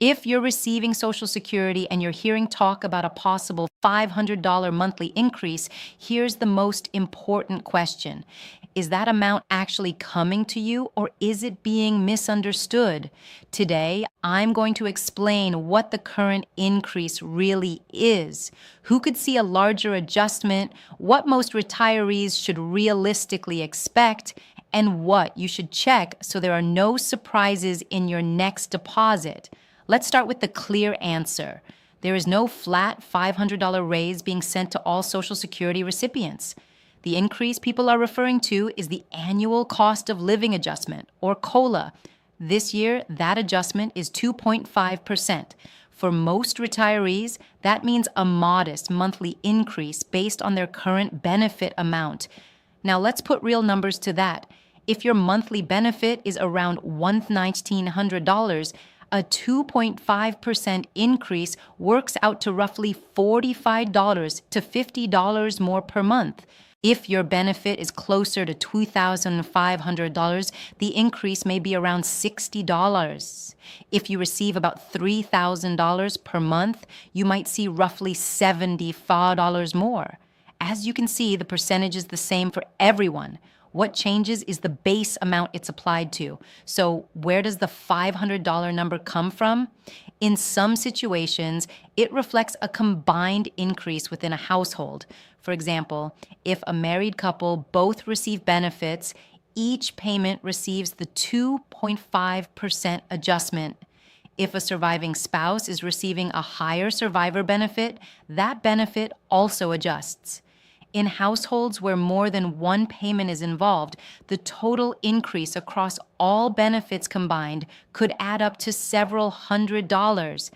If you're receiving Social Security and you're hearing talk about a possible $500 monthly increase, here's the most important question. Is that amount actually coming to you, or is it being misunderstood? Today, I'm going to explain what the current increase really is, who could see a larger adjustment, what most retirees should realistically expect, and what you should check so there are no surprises in your next deposit. Let's start with the clear answer. There is no flat $500 raise being sent to all Social Security recipients. The increase people are referring to is the annual cost of living adjustment, or COLA. This year, that adjustment is 2.5%. For most retirees, that means a modest monthly increase based on their current benefit amount. Now, let's put real numbers to that. If your monthly benefit is around $1,900, a 2.5% increase works out to roughly $45 to $50 more per month. If your benefit is closer to $2,500, the increase may be around $60. If you receive about $3,000 per month, you might see roughly $75 more. As you can see, the percentage is the same for everyone. What changes is the base amount it's applied to. So where does the $500 number come from? In some situations, it reflects a combined increase within a household. For example, if a married couple both receive benefits, each payment receives the 2.5% adjustment. If a surviving spouse is receiving a higher survivor benefit, that benefit also adjusts. In households where more than one payment is involved, the total increase across all benefits combined could add up to several $100s.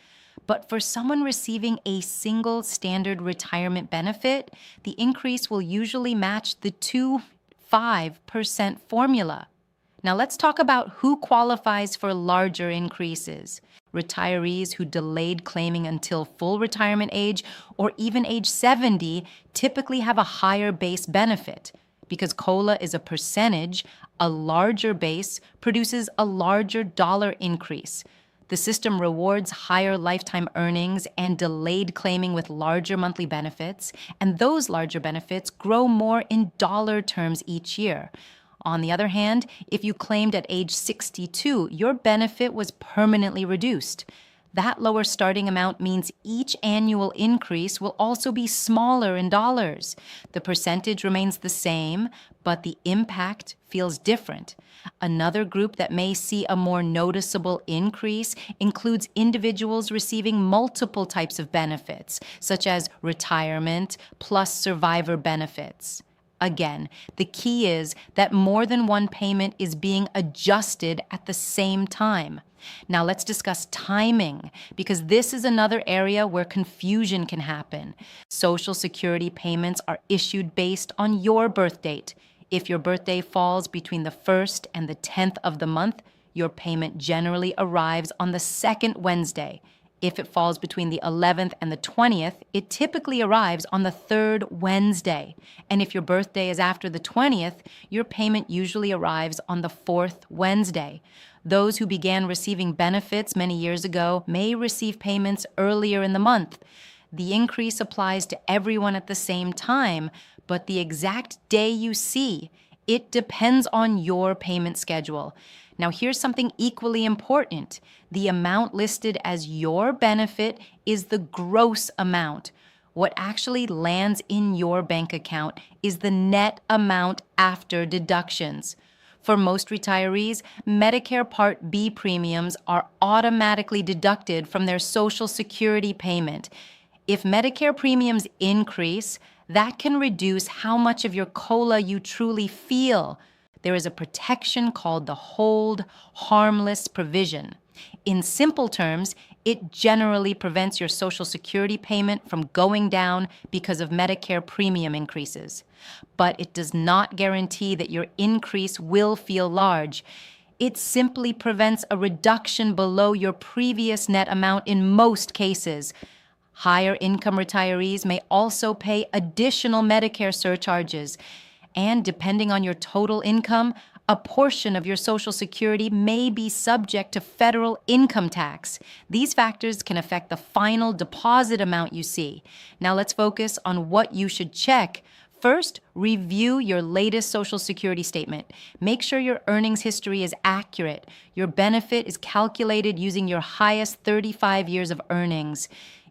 But for someone receiving a single standard retirement benefit, the increase will usually match the 2.5% formula. Now let's talk about who qualifies for larger increases. Retirees who delayed claiming until full retirement age or even age 70 typically have a higher base benefit. Because COLA is a percentage, a larger base produces a larger dollar increase. The system rewards higher lifetime earnings and delayed claiming with larger monthly benefits, and those larger benefits grow more in dollar terms each year. On the other hand, if you claimed at age 62, your benefit was permanently reduced. That lower starting amount means each annual increase will also be smaller in dollars. The percentage remains the same, but the impact feels different. Another group that may see a more noticeable increase includes individuals receiving multiple types of benefits, such as retirement plus survivor benefits. Again, the key is that more than one payment is being adjusted at the same time. Now let's discuss timing, because this is another area where confusion can happen. Social Security payments are issued based on your birth date. If your birthday falls between the 1st and the 10th of the month, your payment generally arrives on the second Wednesday. If it falls between the 11th and the 20th, it typically arrives on the third Wednesday. And if your birthday is after the 20th, your payment usually arrives on the fourth Wednesday. Those who began receiving benefits many years ago may receive payments earlier in the month. The increase applies to everyone at the same time, but the exact day you see, it depends on your payment schedule. Now, here's something equally important. The amount listed as your benefit is the gross amount. What actually lands in your bank account is the net amount after deductions. For most retirees, Medicare Part B premiums are automatically deducted from their Social Security payment. If Medicare premiums increase, that can reduce how much of your COLA you truly feel. There is a protection called the hold harmless provision. In simple terms, it generally prevents your Social Security payment from going down because of Medicare premium increases. But it does not guarantee that your increase will feel large. It simply prevents a reduction below your previous net amount in most cases. Higher income retirees may also pay additional Medicare surcharges. And depending on your total income, A portion of your Social Security may be subject to federal income tax. These factors can affect the final deposit amount you see. Now let's focus on what you should check. First, review your latest Social Security statement. Make sure your earnings history is accurate. Your benefit is calculated using your highest 35 years of earnings.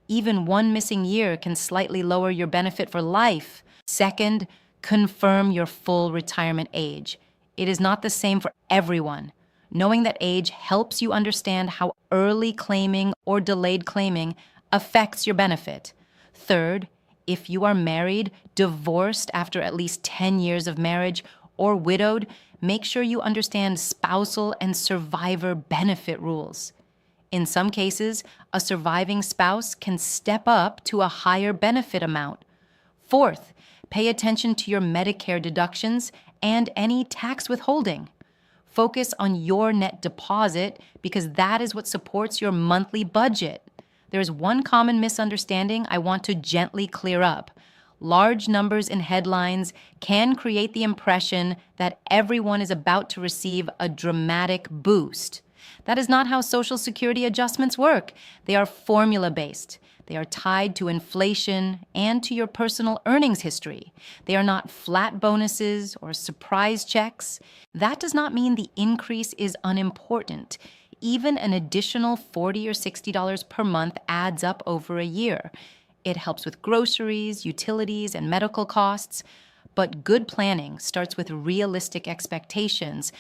Even one missing year can slightly lower your benefit for life. Second, confirm your full retirement age. It is not the same for everyone. Knowing that age helps you understand how early claiming or delayed claiming affects your benefit. Third, if you are married, divorced after at least 10 years of marriage, or widowed, make sure you understand spousal and survivor benefit rules. In some cases, a surviving spouse can step up to a higher benefit amount. Fourth, pay attention to your Medicare deductions and any tax withholding. Focus on your net deposit because that is what supports your monthly budget. There's one common misunderstanding I want to gently clear up. Large numbers in headlines can create the impression that everyone is about to receive a dramatic boost. That is not how Social Security adjustments work. They are formula-based. They are tied to inflation and to your personal earnings history. They are not flat bonuses or surprise checks. That does not mean the increase is unimportant. Even an additional $40 or $60 per month adds up over a year. It helps with groceries, utilities, and medical costs. But good planning starts with realistic expectations.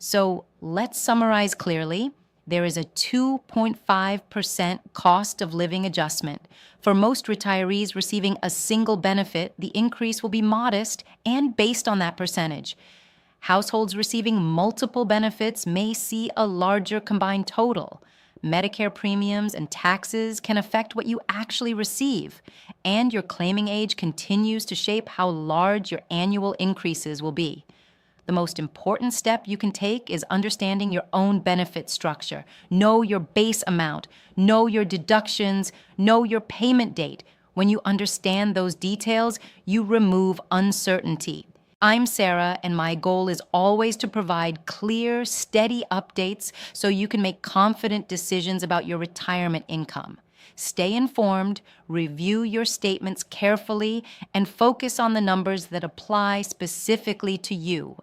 So let's summarize clearly. There is a 2.5% cost of living adjustment. For most retirees receiving a single benefit, the increase will be modest and based on that percentage. Households receiving multiple benefits may see a larger combined total. Medicare premiums and taxes can affect what you actually receive, and your claiming age continues to shape how large your annual increases will be. The most important step you can take is understanding your own benefit structure. Know your base amount, know your deductions, know your payment date. When you understand those details, you remove uncertainty. I'm Sara, and my goal is always to provide clear, steady updates so you can make confident decisions about your retirement income. Stay informed, review your statements carefully, and focus on the numbers that apply specifically to you.